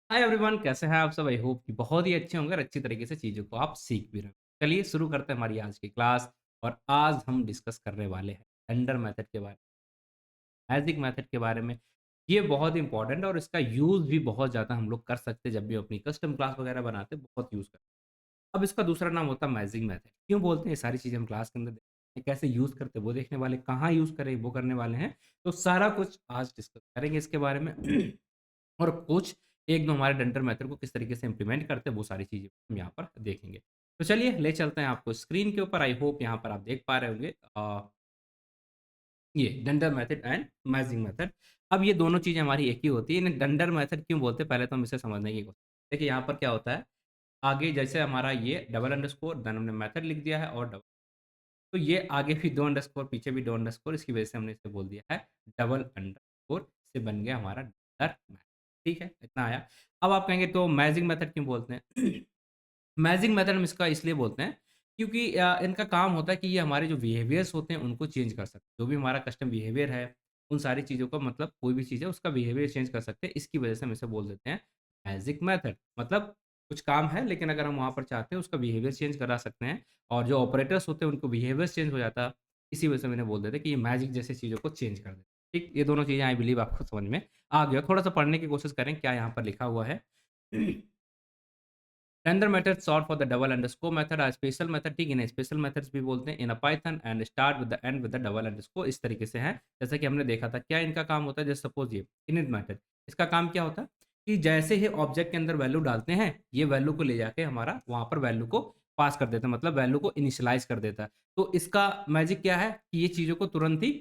Hi everyone, कैसे हैं आप सब? आई होप कि बहुत ही अच्छे होंगे और अच्छी तरीके से चीज़ों को आप सीख भी रहे हैं। चलिए शुरू करते हैं हमारी आज की क्लास। और आज हम डिस्कस करने वाले हैं टेंडर मेथड के बारे में, मैजिक मेथड के बारे में। ये बहुत इंपॉर्टेंट है और इसका यूज़ भी बहुत ज़्यादा हम लोग कर सकते हैं जब भी अपनी कस्टम क्लास वगैरह बनाते हैं, बहुत यूज़ करते हैं। अब इसका दूसरा नाम होता है मैजिक मेथड। क्यों बोलते हैं? ये सारी चीज़ें हम क्लास के अंदर देखते हैं, कैसे यूज़ करते हैं वो देखने वाले, कहाँ यूज़ करें वो करने वाले हैं। तो सारा कुछ आज डिस्कस करेंगे इसके बारे में। और कुछ 1-2 हमारे डेंटल मेथड को किस तरीके से इम्प्लीमेंट करते हैं, वो सारी चीज़ें हम यहाँ पर देखेंगे। तो चलिए ले चलते हैं आपको स्क्रीन के ऊपर। आई होप यहाँ पर आप देख पा रहे होंगे ये डंडर मेथड एंड मैजिक मेथड। अब ये दोनों चीज़ें हमारी एक ही होती है। इन्हें डंडर मेथड क्यों बोलते हैं, पहले तो हम इसे समझने की कोशिश देखिए यहाँ पर क्या होता है, आगे जैसे हमारा ये डबल अंडरस्कोर देन हमने मेथड लिख दिया है और डबल, तो ये आगे भी 2 अंडरस्कोर पीछे भी 2 अंडरस्कोर, इसकी वजह से हमने इसे बोल दिया है डबल अंडरस्कोर, से बन गया हमारा डंडर मेथड। ठीक है? इतना आया। अब आप कहेंगे तो मैजिक मेथड क्यों बोलते हैं? मैजिक मेथड हम इसका इसलिए बोलते हैं क्योंकि इनका काम होता है कि ये हमारे जो बिहेवियर्स होते हैं उनको चेंज कर सकते हैं। जो भी हमारा कस्टम बिहेवियर है, उन सारी चीज़ों को मतलब कोई भी चीज़ है उसका बिहेवियर चेंज कर सकते हैं। इसकी वजह से हम इसे बोल देते हैं मैजिक मेथड। मतलब कुछ काम है लेकिन अगर हम वहाँ पर चाहते हैं उसका बिहेवियर चेंज करा सकते हैं और जो ऑपरेटर्स होते हैं उनको बिहेवियर चेंज हो जाता है। इसी वजह से मैंने बोल देते हैं कि ये मैजिक जैसी चीज़ों को चेंज कर देता है। ठीक? ये दोनों चीज़ें आई बिलीव आपको समझ में आ गया। थोड़ा-सा पढ़ने की कोशिश करें क्या यहाँ पर लिखा हुआ है। Render method short for the double underscore method are special method। ठीक है ना, स्पेशल मेथड्स भी बोलते हैं in a Python and start with the end with the double underscore. इस तरीके से है जैसा कि हमने देखा था। क्या इनका काम होता है? जैसे सपोज ये इनिट मेथड, इसका काम क्या होता है कि जैसे ही ऑब्जेक्ट के अंदर वैल्यू डालते हैं, ये वैल्यू को ले जाके हमारा वहां पर वैल्यू को पास कर देता है, मतलब वैल्यू को इनिशियलाइज कर देता है। तो इसका मैजिक क्या है कि ये चीजों को तुरंत ही,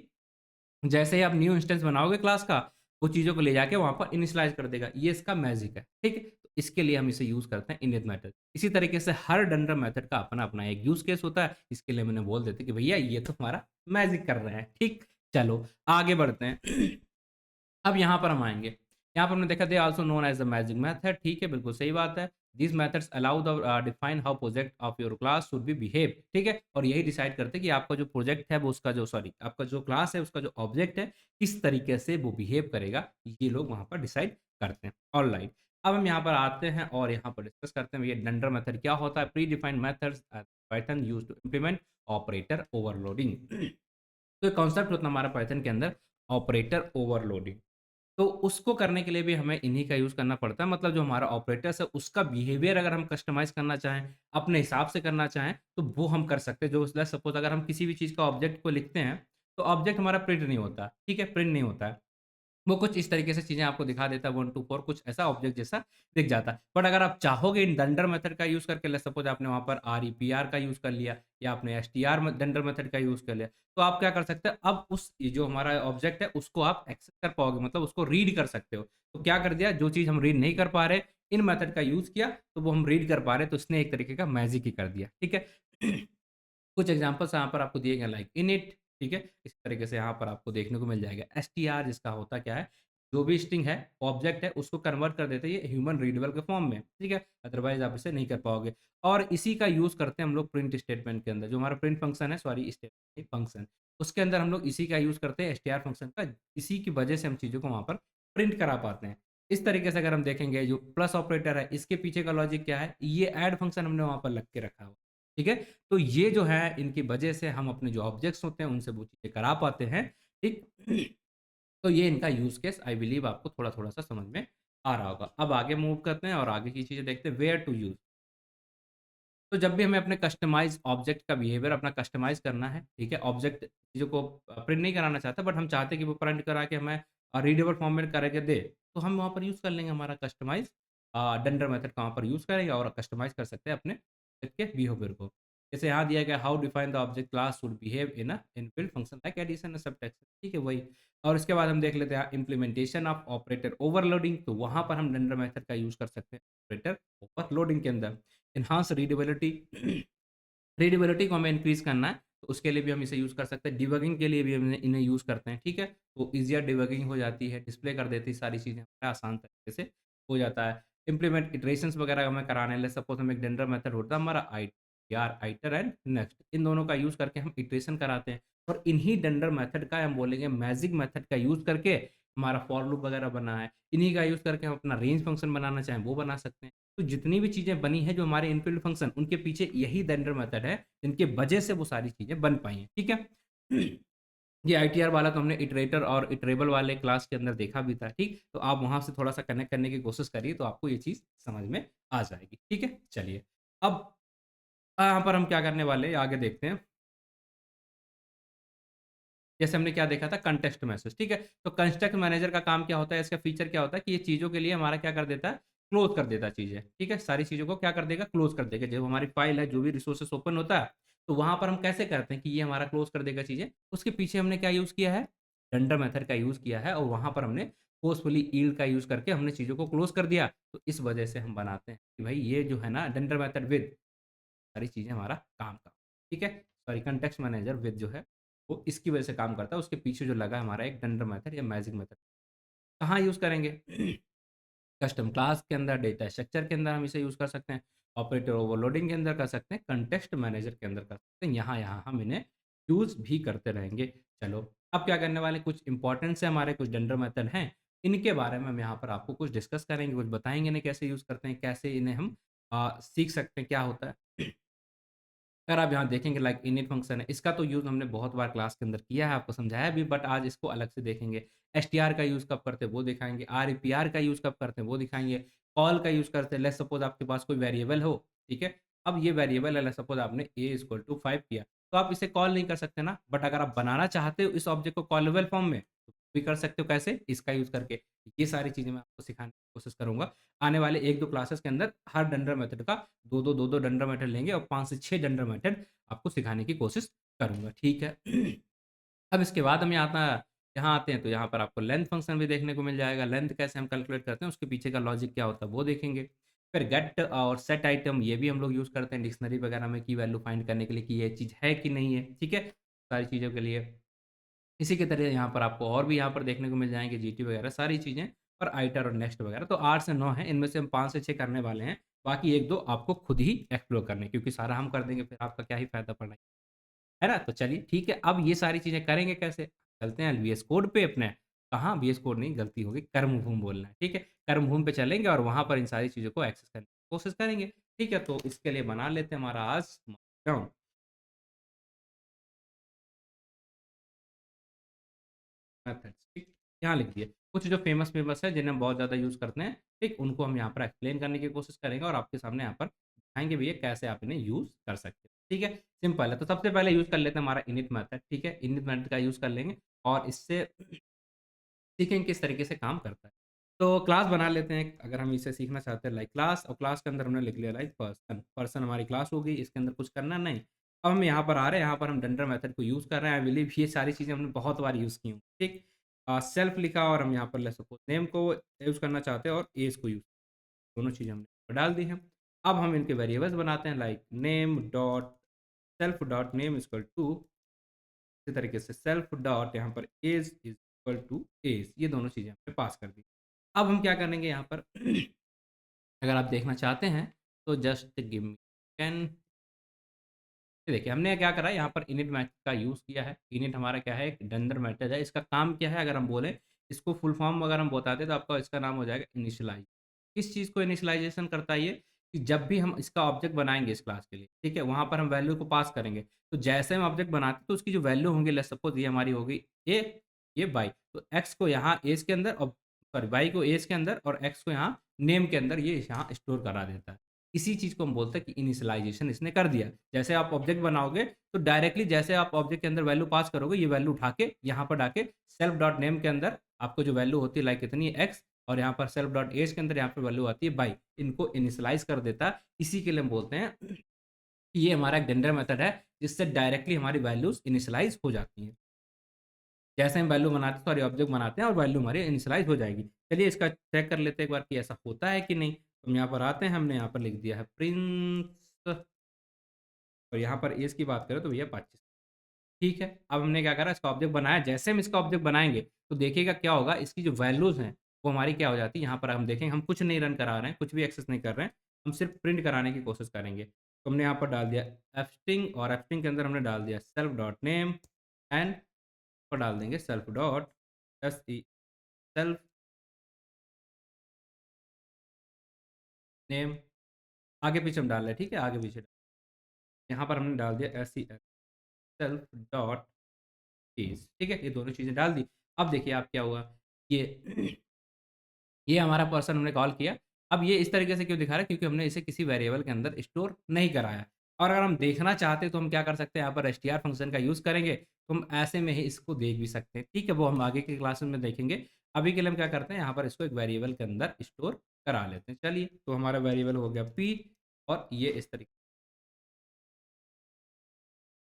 जैसे ही आप न्यू इंस्टेंस बनाओगे क्लास का, वो चीज़ों को ले जाके वहाँ पर इनिशियलाइज़ कर देगा। ये इसका मैजिक है, ठीक है? तो इसके लिए हम इसे यूज़ करते हैं इनिट मेथड। इसी तरीके से हर डंडर मेथड का अपना-अपना एक यूज़ केस होता है। इसके लिए मैंने बोल देते कि भैया ये तो हमारा मैजिक कर रहे हैं, ठीक? चलो आगे बढ़ते हैं। अब यहाँ पर हम आएँगे। यहाँ पर हमने देखा they also known as the magic method. ठीक है, बिल्कुल सही बात है। These methods allow the define how project of your class should be behave. ठीक है? और यही डिसाइड करते हैं कि आपका जो प्रोजेक्ट है वो उसका जो सॉरी आपका जो क्लास है उसका जो ऑब्जेक्ट है, किस तरीके से वो बिहेव करेगा, ये लोग वहाँ पर डिसाइड करते हैं। ऑलराइट। अब हम यहाँ पर आते हैं और यहाँ पर डिस्कस करते हैं ये डंडर मेथड क्या होता है? Pre defined methods Python used to implement operator overloading. तो एक कॉन्सेप्ट होता है हमारा पाइथन के अंदर ऑपरेटर ओवरलोडिंग। तो उसको करने के लिए भी हमें इन्हीं का यूज़ करना पड़ता है। मतलब जो हमारा ऑपरेटर्स है उसका बिहेवियर अगर हम कस्टमाइज़ करना चाहें, अपने हिसाब से करना चाहें, तो वो हम कर सकते हैं। जो लेट्स सपोज़ अगर हम किसी भी चीज़ का ऑब्जेक्ट को लिखते हैं, तो ऑब्जेक्ट हमारा प्रिंट नहीं होता, ठीक है? प्रिंट नहीं होता है। वो कुछ इस तरीके से चीज़ें आपको दिखा देता है 1 टू 4 कुछ ऐसा ऑब्जेक्ट जैसा दिख जाता है। बट अगर आप चाहोगे इन डंडर मेथड का यूज़ करके लेट्स सपोज़ आपने वहाँ पर आरईपीआर का यूज़ कर लिया या आपने एसटीआर म डंडर मेथड का यूज़ कर लिया, तो आप क्या कर सकते हैं अब उस ये जो हमारा ऑब्जेक्ट है उसको आप एक्सेस कर पाओगे, मतलब उसको रीड कर सकते हो। तो क्या कर दिया, जो चीज़ हम रीड नहीं कर पा रहे, इन मेथड का यूज़ किया, तो वो हम रीड कर पा रहे हैं, तो इसने एक तरीके का मैजिक ही कर दिया। ठीक है? कुछ एग्ज़ाम्पल्स यहाँ पर आपको दिए गए लाइक इनिट, ठीक है? इस तरीके से यहाँ पर आपको देखने को मिल जाएगा। एसटीआर जिसका होता क्या है, जो भी स्ट्रिंग है, ऑब्जेक्ट है, उसको कन्वर्ट कर देते हैं ये ह्यूमन रीडेबल के फॉर्म में, ठीक है? अदरवाइज़ आप इसे नहीं कर पाओगे। और इसी का यूज़ करते हैं हम लोग प्रिंट स्टेटमेंट के अंदर, जो हमारा प्रिंट फंक्शन है सॉरी स्टेटमेंट नहीं फंक्शन, उसके अंदर हम लोग इसी का यूज़ करते हैं एसटीआर फंक्शन का, इसी की वजह से हम चीज़ों को वहाँ पर प्रिंट करा पाते हैं। इस तरीके से अगर हम देखेंगे जो प्लस ऑपरेटर है, इसके पीछे का लॉजिक क्या है, ये ऐड फंक्शन हमने वहाँ पर लग के रखा हुआ, ठीक है? तो ये जो है इनकी वजह से हम अपने जो ऑब्जेक्ट्स होते हैं उनसे वो चीज़ें करा पाते हैं, ठीक? तो ये इनका यूज़ केस आई बिलीव आपको थोड़ा-थोड़ा सा समझ में आ रहा होगा। अब आगे मूव करते हैं और आगे की चीज़ें देखते हैं वेयर टू यूज़। तो जब भी हमें अपने कस्टमाइज़ ऑब्जेक्ट का बिहेवियर अपना कस्टमाइज़ करना है, ठीक है? ऑब्जेक्ट चीज़ों को प्रिंट नहीं कराना चाहता बट हम चाहते हैं कि वो प्रिंट करा के हमें रीडेबल फॉर्म में करके दे, तो हम वहाँ पर यूज़ कर लेंगे हमारा कस्टमाइज़ डंडर मेथड का वहाँ पर यूज़ करेंगे और कस्टमाइज़ कर सकते हैं अपने ऑब्जेक्ट के बिहेवियर को। जैसे यहाँ दिया गया how define the object class should behave in a inbuilt function like addition and subtraction, ठीक है वही। और इसके बाद हम देख लेते हैं इम्प्लीमेंटेशन ऑफ ऑपरेटर ओवरलोडिंग, तो वहाँ पर हम डंडर मेथड का यूज़ कर सकते हैं ऑपरेटर ओवरलोडिंग के अंदर। एनहांस रीडेबिलिटी रीडेबिलिटी को हमें इंक्रीज़ करना है, तो उसके लिए भी हम इसे यूज़ कर सकते हैं। डिबगिंग के लिए भी हम इन्हें यूज़ करते हैं, ठीक है? तो ईज़ियर डिबगिंग हो जाती है, डिस्प्ले कर देती है सारी चीज़ें, हमारा आसान तरीके से हो जाता है। इम्प्लीमेंट इटरेशंस वगैरह हमें कराने लेट्स सपोज़ हम एक डेंडर मेथड होता है हमारा आईटीआर आइटर एंड नेक्स्ट, इन दोनों का यूज़ करके हम इटरेशन कराते हैं और इन्हीं डेंडर मेथड का हम बोलेंगे मैजिक मेथड का यूज़ करके हमारा फॉर लूप वगैरह बना है, इन्हीं का यूज़ करके हम अपना रेंज फंक्शन बनाना चाहें वो बना सकते हैं। तो जितनी भी चीज़ें बनी हैं जो हमारे इनबिल्ट फंक्शन उनके पीछे यही रेंडर मेथड है, जिनकी वजह से वो सारी चीज़ें बन पाई हैं, ठीक है? ये आईटीआर वाला तो हमने इटरेटर और इटरेबल वाले क्लास के अंदर देखा भी था, ठीक? तो आप वहाँ से थोड़ा-सा कनेक्ट करने की कोशिश करिए तो आपको ये चीज़ समझ में आ जाएगी, ठीक है? चलिए, अब यहाँ पर हम क्या करने वाले हैं आगे देखते हैं। जैसे हमने क्या देखा था कंटेक्स्ट मैसेज, ठीक है? तो कंस्ट्रक्ट मैनेजर का काम क्या होता है, इसका फीचर क्या होता है कि ये चीज़ों के लिए हमारा क्या कर देता है, क्लोज़ कर देता है चीज़ें, ठीक है? सारी चीज़ों को क्या कर देगा, क्लोज़ कर देगा। जब हमारी फाइल है, जो भी रिसोर्सेज़ ओपन होता है, तो वहाँ पर हम कैसे करते हैं कि ये हमारा क्लोज़ कर देगा चीज़ें? उसके पीछे हमने क्या यूज़ किया है, रेंडर मेथड का यूज़ किया है और वहाँ पर हमने फोर्सफुली यील्ड का यूज़ करके हमने चीज़ों को क्लोज़ कर दिया। तो इस वजह से हम बनाते हैं कि भाई ये जो है ना रेंडर मेथड विद सारी चीज़ें हमारा काम का, ठीक है? सॉरी कॉन्टेक्स्ट मैनेजर विद जो है, वो इसकी वजह से काम करता है, उसके पीछे जो लगा है हमारा एक डंडर मेथड या मैजिक मेथड। कहाँ यूज़ करेंगे? कस्टम क्लास के अंदर, डेटा स्ट्रक्चर के अंदर हम इसे यूज़ कर सकते हैं, ऑपरेटर ओवरलोडिंग के अंदर कर सकते हैं, कॉन्टेक्स्ट मैनेजर के अंदर कर सकते हैं, यहाँ-यहाँ हम इन्हें यूज़ भी करते रहेंगे। चलो, अब क्या करने वाले हैं, कुछ इम्पोर्टेंट से हमारे कुछ डंडर मेथड हैं, इनके बारे में हम यहाँ पर आपको कुछ डिस्कस करेंगे, कुछ बताएँगे इन्हें कैसे यूज़ करते हैं, कैसे इन्हें हम सीख सकते हैं, क्या होता है। अगर आप यहाँ देखेंगे लाइक इनिट फंक्शन है, इसका तो यूज़ हमने बहुत बार क्लास के अंदर किया है, आपको समझाया भी बट आज इसको अलग से देखेंगे। एसटीआर का यूज़ कब करते हैं वो दिखाएँगे, आरईपीआर का यूज़ कब करते हैं वो दिखाएँगे, कॉल का यूज़ करते हैं लेट्स सपोज़ आपके पास कोई वेरिएबल हो, ठीक है? अब ये वेरिएबल है लेट्स सपोज़ आपने a = 5 किया, तो आप इसे कॉल नहीं कर सकते ना, बट अगर आप बनाना चाहते हो इस ऑब्जेक्ट को कॉलेबल फॉर्म में, तो भी कर सकते हो कैसे? इसका यूज़ करके। ये सारी चीज़ें मैं आपको सिखाने की कोशिश करूँगा। आने वाले 1-2 क्लासेस के अंदर हर डंडर मेथड का 2-2 डंडर मेथड लेंगे और 5 से 6 डंडर मेथड आपको सिखाने की कोशिश करूँगा, ठीक है? अब इसके बाद हम यहाँ आते हैं तो यहाँ पर आपको लेंथ फंक्शन भी देखने को मिल जाएगा। लेंथ कैसे हम कैलकुलेट करते हैं, उसके पीछे का लॉजिक क्या होता है, वो देखेंगे। फिर गेट और सेट आइटम ये भी हम लोग यूज़ करते हैं डिक्शनरी वगैरह में की वैल्यू फाइंड करने के लिए कि ये चीज़ है कि नहीं है, ठीक है? सारी चीज़ों के लिए। इसी की तरह यहाँ पर आपको और भी यहाँ पर देखने को मिल जाएँगे जीटी वगैरह सारी चीज़ें और आइटर और नेक्स्ट वगैरह। तो 8 से 9 हैं, इनमें से हम 5 से 6 करने वाले हैं। बाकी 1-2 आपको खुद ही एक्सप्लोर करने हैं क्योंकि सारा हम कर देंगे फिर आपका क्या ही फ़ायदा पड़ा। है ना? तो चलिए ठीक है, अब ये सारी चीज़ें करेंगे कैसे? चलते हैं वीएस कोड पे अपने कहाँ वीएस कोड नहीं गलती हो गई, कर्मभूमि बोलना है, ठीक है? कर्मभूमि पे चलेंगे और वहाँ पर इन सारी चीज़ों को एक्सेस करने की कोशिश करेंगे, ठीक है? तो इसके लिए बना लेते हैं हमारा आज मार्कडाउन मेथड्स, ठीक? यहाँ लिख दिए। कुछ जो फेमस-फेमस है जिन्हें हम बहुत ज़्यादा यूज़ करते हैं, ठीक? उनको हम यहाँ पर एक्सप्लेन करने की कोशिश करेंगे और आपके सामने यहाँ पर दिखाएँगे भी है कैसे आप इन्हें यूज़ कर सकते हो, ठीक है? सिंपल है, तो सबसे पहले यूज़ कर लेते हैं हमारा इनिट मेथड, ठीक है? इनिट मेथड का यूज़ कर लेंगे और इससे सीखेंगे किस तरीके से काम करता है। तो क्लास बना लेते हैं अगर हम इसे सीखना चाहते हैं लाइक क्लास और क्लास के अंदर हमने लिख लिया लाइक पर्सन, पर्सन हमारी क्लास हो गई, इसके अंदर कुछ करना नहीं। अब हम यहाँ पर आ रहे हैं, यहाँ पर हम डंडर मेथड को यूज़ कर रहे हैं, आई बिलीव ये सारी चीज़ें हमने बहुत बार यूज़ की हों, ठीक? सेल्फ लिखा और हम यहाँ पर लेट्स सपोज़ नेम को यूज़ करना चाहते हैं और एज को यूज़ दोनों चीज़ें हमने डाल दी हैं। अब हम इनके वेरिएबल्स बनाते हैं like name dot self dot name equal to इसी तरीके से सेल्फ डॉट यहाँ पर age is equal to age ये दोनों चीज़ें हमने पास कर दी। अब हम क्या करेंगे यहाँ पर अगर आप देखना चाहते हैं तो जस्ट गिव मी 10 ये देखिए हमने क्या करा है यहाँ पर इनिट मैथड का यूज़ किया है। इनिट हमारा क्या है एक डंडर मेथड है। इसका काम क्या है अगर हम बोलें इसको फुल फॉर्म अगर हम बताते तो आपका इसका नाम हो जाएगा इनिशियलाइज़। किस चीज़ को इनिशियलाइज़ेशन करता है ये? कि जब भी हम इसका ऑब्जेक्ट बनाएँगे इस क्लास के लिए, ठीक है? वहाँ पर हम वैल्यू को पास करेंगे। तो जैसे हम ऑब्जेक्ट बनाते हैं तो उसकी जो वैल्यू होंगी लेट्स सपोज़ ये हमारी हो गई ए, ये वाई। तो एक्स को यहाँ एज के अंदर और सॉरी वाई को एज के अंदर और एक्स को यहाँ नेम के अंदर ये यहाँ स्टोर करा देता है। इसी चीज़ को हम बोलते हैं कि इनिशियलाइज़ेशन इसने कर दिया। जैसे आप ऑब्जेक्ट बनाओगे तो डायरेक्टली जैसे आप ऑब्जेक्ट के अंदर वैल्यू पास करोगे, ये वैल्यू उठा के यहाँ पर डाके सेल्फ डॉट नेम के अंदर आपको जो वैल्यू होती है लाइक कितनी है एक्स और यहाँ पर सेल्फ डॉट एज के अंदर यहाँ पे वैल्यू आती है बाई। इनको इनिशियलाइज़ कर देता है। इसी के लिए हम बोलते हैं कि ये हमारा एक जेंडर मेथड है, जिससे डायरेक्टली हमारी वैल्यूज़ इनिशियलाइज़ हो जाती हैं। जैसे हम वैल्यू बनाते हैं सॉरी ऑब्जेक्ट बनाते हैं और वैल्यू हमारी इनिशियलाइज़ हो जाएगी। चलिए इसका चेक कर लेते हैं एक बार कि ऐसा होता है कि नहीं? तो हम यहाँ पर आते हैं, हमने यहाँ पर लिख दिया है प्रिंस और यहाँ पर ऐज की बात करें तो भैया 25 ठीक है। अब हमने क्या करा इसका ऑब्जेक्ट बनाया, जैसे हम इसका ऑब्जेक्ट बनाएँगे तो देखिएगा क्या होगा इसकी जो वैल्यूज़ हैं, वो हमारी क्या हो जाती है यहाँ पर हम देखेंगे हम कुछ नहीं रन करा रहे हैं, कुछ भी एक्सेस नहीं कर रहे हैं, हम सिर्फ़ प्रिंट कराने की कोशिश करेंगे। तो हमने यहाँ पर डाल दिया एफस्ट्रिंग और एफस्ट्रिंग के अंदर हमने डाल दिया सेल्फ डॉट नेम एंड और डाल देंगे self dot SE self name, आगे पीछे हम डाल रहे हैं, ठीक है? आगे पीछे यहाँ पर हमने डाल दिया SEL सेल्फ डॉट इज़, ठीक है? ये दोनों चीज़ें डाल दी। अब देखिए आप क्या हुआ, ये ये हमारा पर्सन हमने कॉल किया। अब ये इस तरीके से क्यों दिखा रहा है? क्योंकि हमने इसे किसी वेरिएबल के अंदर स्टोर नहीं कराया। और अगर हम देखना चाहते हैं तो हम क्या कर सकते हैं, यहाँ पर str फंक्शन का यूज़ करेंगे, तो हम ऐसे में ही इसको देख भी सकते हैं। ठीक है? वो हम आगे की क्लासेस में देखेंगे। अभी के लिए हम क्या करते हैं, यहाँ पर इसको एक वेरिएबल के अंदर स्टोर करा लेते हैं। चलिए, तो हमारा वेरिएबल हो गया p और ये इस तरीके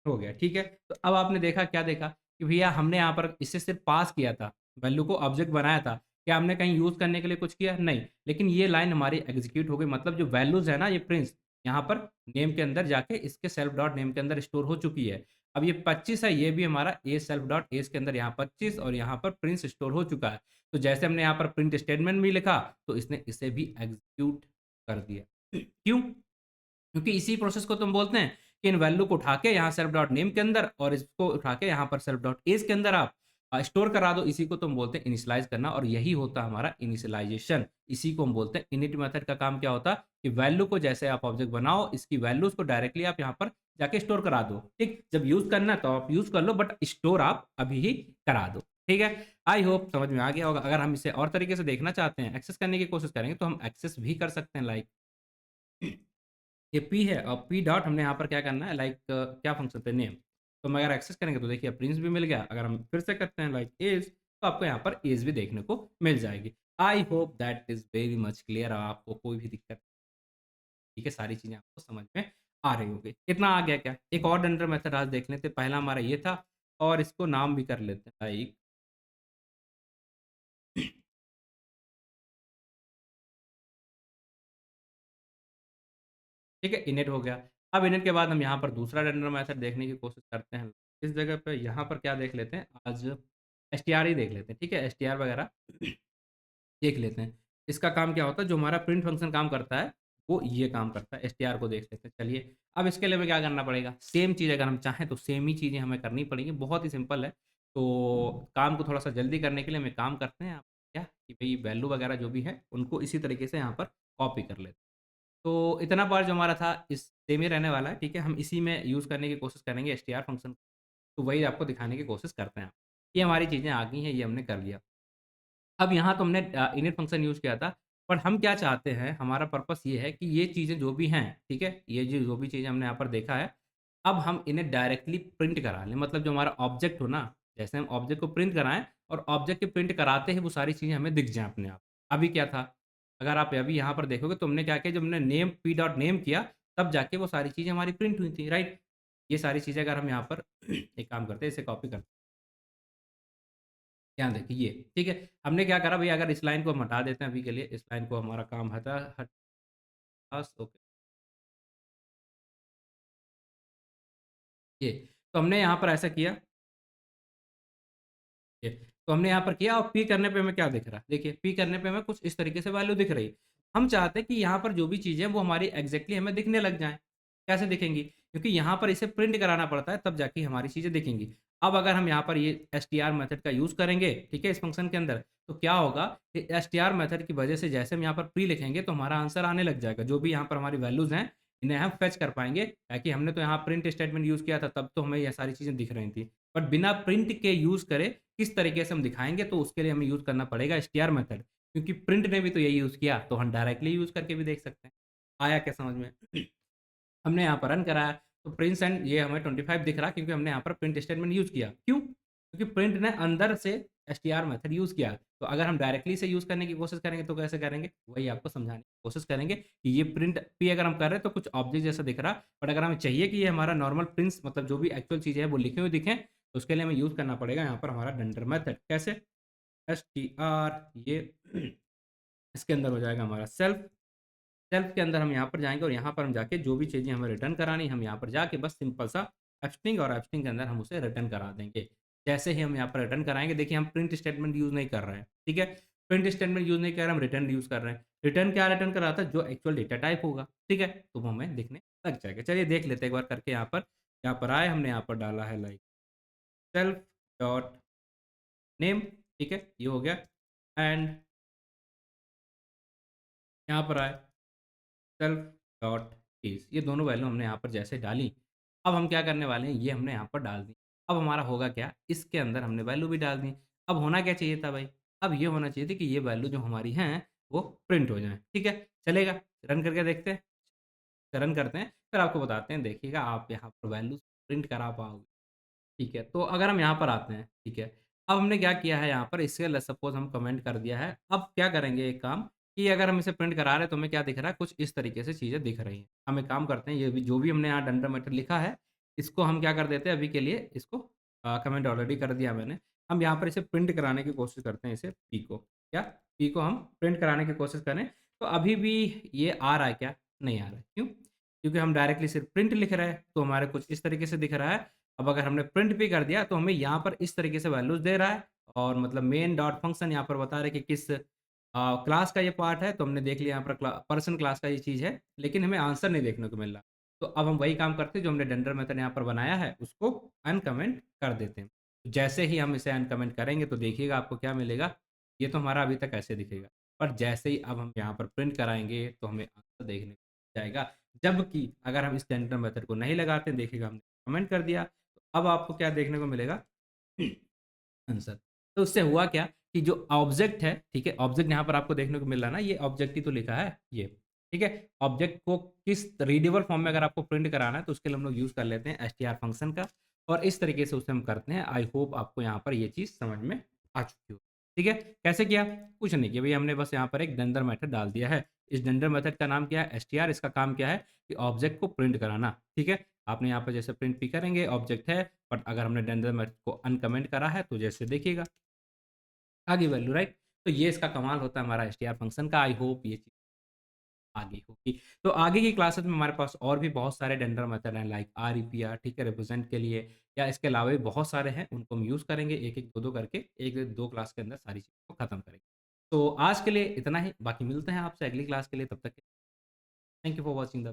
हो गया, ठीक है? तो अब आपने देखा क्या देखा कि भैया हमने यहाँ पर इसे सिर्फ़ पास किया था, वैल्यू को ऑब्जेक्ट बनाया था। क्या हमने कहीं यूज़ करने के लिए कुछ किया? नहीं। लेकिन ये लाइन हमारी एग्ज़ीक्यूट हो गई, मतलब जो वैल्यूज़ है ना ये प्रिंस, यहाँ पर नेम के अंदर जाके इसके सेल्फ डॉट नेम के अंदर स्टोर हो चुकी है। अब ये 25 है, ये भी हमारा एज सेल्फ डॉट एज के अंदर यहाँ 25 और यहाँ पर प्रिंस स्टोर हो चुका है। तो जैसे हमने यहाँ पर प्रिंट स्टेटमेंट भी लिखा, तो इसने इसे भी एग्ज़ीक्यूट कर दिया। क्यों? क्योंकि इसी प्रोसेस को तुम बोलते हैं कि इन वैल्यू को उठा के यहाँ सेल्फ डॉट नेम के अंदर और इसको उठा के यहाँ पर सेल्फ डॉट एज के अंदर आप स्टोर करा दो। इसी को तुम बोलते हैं इनिशियलाइज करना और यही होता है हमारा इनिशियलाइजेशन। इसी को हम बोलते हैं इनिट मेथड का काम क्या होता है कि वैल्यू को जैसे आप ऑब्जेक्ट बनाओ, इसकी वैल्यूज को डायरेक्टली आप यहाँ पर जाके स्टोर करा दो। ठीक, जब यूज करना है तो आप यूज कर लो, बट स्टोर आप अभी ही करा दो। ठीक है, आई होप समझ में आ गया होगा। अगर हम इसे और तरीके से देखना चाहते हैं, एक्सेस करने की कोशिश करेंगे, तो हम एक्सेस भी कर सकते हैं। लाइक ये पी है और पी डॉट हमने यहाँ पर क्या करना है, लाइक क्या फंक्शन थे, नेम। तो हम अगर एक्सेस करेंगे तो देखिए प्रिंस भी मिल गया। अगर हम फिर से करते हैं लाइक एज, तो आपको यहाँ पर एज भी देखने को मिल जाएगी। I hope that is very much clear. आपको कोई भी दिक्कत, ठीक है, सारी चीज़ें आपको समझ में आ रही होगी। इतना आ गया क्या? एक और डंडर मेथड आज देख लेते हैं। पहला हमारा ये था और इसको नाम भी कर लेते हैं लाइक ठीक है, इनिट हो गया। अब इनिट के बाद हम यहाँ पर दूसरा रेंडर मेथड देखने की कोशिश करते हैं। इस जगह पे यहाँ पर क्या देख लेते हैं, आज एसटीआर ही देख लेते हैं। ठीक है, एसटीआर वगैरह देख लेते हैं। इसका काम क्या होता है, जो हमारा प्रिंट फंक्शन काम करता है, वो ये काम करता है। एसटीआर को देख लेते हैं। चलिए, अब इसके लिए हमें क्या करना पड़ेगा, सेम चीज़ अगर हम चाहें तो सेम ही चीज़ें हमें करनी पड़ेंगी। बहुत ही सिंपल है। तो काम को थोड़ा-सा जल्दी करने के लिए हम एक काम करते हैं, क्या कि भई वैल्यू वगैरह जो भी है, उनको इसी तरीके से यहाँ पर कॉपी कर लेते हैं। तो इतना पार्ट जो हमारा था इस सेम ही रहने वाला है, ठीक है? हम इसी में यूज़ करने की कोशिश करेंगे एसटीआर फंक्शन, तो वही आपको दिखाने की कोशिश करते हैं। ये हमारी चीज़ें आ गई हैं, ये हमने कर लिया। अब यहाँ तो हमने इनिट फंक्शन यूज़ किया था, पर हम क्या चाहते हैं, हमारा पर्पस ये है कि ये चीज़ें जो भी हैं, ठीक है? ये जो भी चीज़ें हमने यहाँ पर देखा है, अब हम इन्हें डायरेक्टली प्रिंट करा लें। मतलब जो हमारा ऑब्जेक्ट हो ना, जैसे हम ऑब्जेक्ट को प्रिंट कराएँ और ऑब्जेक्ट के प्रिंट कराते ही वो सारी चीज़ें हमें दिख जाएँ अपने आप। अभी क्या था, अगर आप अभी यहाँ पर देखोगे तो हमने क्या किया, जब हमने नेम पी डॉट नेम किया, तब जाके वो सारी चीज़ें हमारी प्रिंट हुई थी, राइट? ये सारी चीज़ें अगर हम यहाँ पर एक काम करते हैं, इसे कॉपी करते हैं। ध्यान देखिए ये, ठीक है? हमने क्या करा भई, अगर इस लाइन को हम हटा देते हैं अभी के लिए, इस लाइन को हमारा काम हटा हट बस ओके, ये। तो हमने यहाँ पर ऐसा किया, ये। तो हमने यहाँ पर किया और पी करने पे हमें क्या दिख रहा है? देखिए, पी करने पे हमें कुछ इस तरीके से वैल्यू दिख रही है। हम चाहते हैं कि यहाँ पर जो भी चीज़ें हैं वो हमारी एग्ज़ैक्टली हमें दिखने लग जाएँ। कैसे दिखेंगी? क्योंकि यहाँ पर इसे प्रिंट कराना पड़ता है, तब जाके हमारी चीज़ें दिखेंगी। अब अगर हम यहाँ पर ये एसटीआर मेथड का यूज़ करेंगे, ठीक है, इस फ़ंक्शन के अंदर, तो क्या होगा कि एसटीआर मेथड की वजह से जैसे हम यहाँ पर प्री लिखेंगे तो हमारा आंसर आने लग जाएगा। जो भी यहाँ पर हमारी वैल्यूज़ हैं, इन्हें हम फेच कर पाएँगे, ताकि हमने तो यहाँ प्रिंट स्टेटमेंट यूज़ किया था, तब तो हमें ये सारी चीज़ें दिख रही थी। बट बिना प्रिंट के यूज़ करे किस तरीके से हम दिखाएँगे, तो उसके लिए हमें यूज़ करना पड़ेगा एसटीआर मेथड। क्योंकि प्रिंट ने भी तो यही यूज़ किया, तो हम डायरेक्टली यूज़ करके भी देख सकते हैं। आया क्या समझ में? हमने यहाँ पर रन कराया, तो प्रिंट्स एंड ये हमें 25 दिख रहा है, क्योंकि हमने यहाँ पर प्रिंट स्टेटमेंट यूज़ किया। क्यों? क्योंकि प्रिंट ने अंदर से एसटीआर मेथड यूज़ किया। तो अगर हम डायरेक्टली इसे यूज़ करने की कोशिश करेंगे तो कैसे करेंगे? वही आपको समझाने की कोशिश करेंगे कि ये प्रिंट पी अगर हम कर रहे हैं तो कुछ ऑब्जेक्ट जैसा दिख रहा है, बट अगर हमें चाहिए कि ये हमारा नॉर्मल प्रिंट्स, मतलब जो भी एक्चुअल चीज़ें हैं वो लिखे हुए दिखें, तो उसके लिए हमें यूज़ करना पड़ेगा यहाँ पर हमारा डंडर मेथड। कैसे? एसटीआर ये इसके अंदर हो जाएगा हमारा सेल्फ। सेल्फ के अंदर हम यहाँ पर जाएँगे और यहाँ पर हम जाके जो भी चीज़ें हमें रिटर्न करानी, हम यहाँ पर जाके बस सिंपल सा एब्स्ट्रिंग और एब्स्ट्रिंग के अंदर हम उसे रिटर्न करा देंगे। जैसे ही हम यहाँ पर रिटर्न कराएँगे, देखिए हम प्रिंट स्टेटमेंट यूज़ नहीं कर रहे हैं, ठीक है? प्रिंट स्टेटमेंट यूज़ नहीं कर रहे हैं, हम रिटर्न यूज़ कर रहे हैं। रिटर्न क्या रिटर्न कर रहा था? जो एक्चुअल डेटा टाइप होगा, ठीक है? तो वो हमें दिखने लग जाएगा। चलिए देख लेते हैं एक बार करके यहाँ पर आए, हमने यहाँ पर डाला है लाइक सेल्फ डॉट नेम, ठीक है? ये हो गया। एंड यहाँ पर आए सेल्फ डॉट इज़, ये दोनों वैल्यू हमने यहाँ पर जैसे डाली, अब हम क्या करने वाले हैं, ये हमने यहाँ पर डाल दी। अब हमारा होगा क्या, इसके अंदर हमने वैल्यू भी डाल दी। अब होना क्या चाहिए था भाई? अब ये होना चाहिए थी कि ये वैल्यू जो हमारी हैं, वो प्रिंट हो जाएँ, ठीक है? चलेगा? रन करके देखते हैं। रन करते हैं, फिर आपको बताते हैं, देखिएगा आप यहाँ पर वैल्यूज़ प्रिंट करा पाओगे। ठीक है, तो अगर हम यहाँ पर आते हैं, ठीक है। अब हमने क्या किया है यहाँ पर, इससे ल सपोज़ हम कमेंट कर दिया है। अब क्या करेंगे एक काम, कि अगर हम इसे प्रिंट करा रहे हैं तो हमें क्या दिख रहा है, कुछ इस तरीके से चीज़ें दिख रही हैं। हम एक काम करते हैं, ये भी जो भी हमने यहाँ डंडा मैटर लिखा है, इसको हम क्या कर देते हैं अभी के लिए, इसको कमेंट ऑलरेडी कर दिया मैंने। हम यहाँ पर इसे प्रिंट कराने की कोशिश करते हैं, इसे पी को। क्या? पी को हम प्रिंट कराने की कोशिश करें, तो अभी भी ये आ रहा है क्या? नहीं आ रहा है। क्यों? क्योंकि हम डायरेक्टली सिर्फ़ प्रिंट लिख रहे हैं, तो हमारे कुछ इस तरीके से दिख रहा है। अब अगर हमने प्रिंट भी कर दिया तो हमें यहाँ पर इस तरीके से वैल्यूज़ दे रहा है और मतलब मेन डॉट फंक्शन यहाँ पर बता रहा है कि किस क्लास का ये पार्ट है, तो हमने देख लिया यहाँ पर पर्सन क्लास का ये चीज़ है, लेकिन हमें आंसर नहीं देखने को मिल रहा। तो अब हम वही काम करते हैं जो हमने डेंडर मेथड यहाँ पर बनाया है, उसको अनकमेंट कर देते हैं। जैसे ही हम इसे अनकमेंट करेंगे तो देखिएगा आपको क्या मिलेगा, ये तो हमारा अभी तक ऐसे दिखेगा। पर जैसे ही अब हम यहाँ पर प्रिंट कराएँगे तो हमें आंसर देखने को जाएगा। जबकि अगर हम इस डेंडर मेथड को नहीं लगाते, देखिएगा हमने कमेंट कर दिया, अब आपको क्या देखने को मिलेगा आंसर। तो उससे हुआ क्या कि जो ऑब्जेक्ट है, ठीक है? ऑब्जेक्ट यहाँ पर आपको देखने को मिल रहा है ना, ये ऑब्जेक्ट ही तो लिखा है ये, ठीक है? ऑब्जेक्ट को किस रीडेबल फॉर्म में अगर आपको प्रिंट कराना है तो उसके लिए हम लोग यूज़ कर लेते हैं एसटीआर फंक्शन का और इस तरीके से उसे हम करते हैं। आई होप आपको यहाँ पर ये चीज़ समझ में आ चुकी हो। ठीक है? कैसे किया? कुछ नहीं किया भई, हमने बस यहाँ पर एक डंडर मेथड डाल दिया है। इस डंडर मेथड का नाम क्या है? एसटीआर। इसका काम क्या है कि ऑब्जेक्ट को प्रिंट कराना, ठीक है? आपने यहाँ पर जैसे प्रिंट भी करेंगे, ऑब्जेक्ट है, बट अगर हमने डंडर मेथड को अनकमेंट करा है तो जैसे देखिएगा आ गई वैल्यू, राइट? तो ये इसका कमाल होता है हमारा एसटीआर फंक्शन का। आई होप ये चीज़ आगे होगी। तो आगे की क्लासेस में हमारे पास और भी बहुत सारे डेंडर मेथड हैं लाइक आरईपीआर, ठीक है? रिप्रेजेंट के लिए या इसके अलावा भी बहुत सारे हैं, उनको हम यूज़ करेंगे एक-एक, दो-दो करके, 1-2 क्लास के अंदर सारी चीज़ों को खत्म करेंगे। तो आज के लिए इतना ही, बाकी मिलते हैं आपसे अगली क्लास के लिए, तब तक के thank you for watching the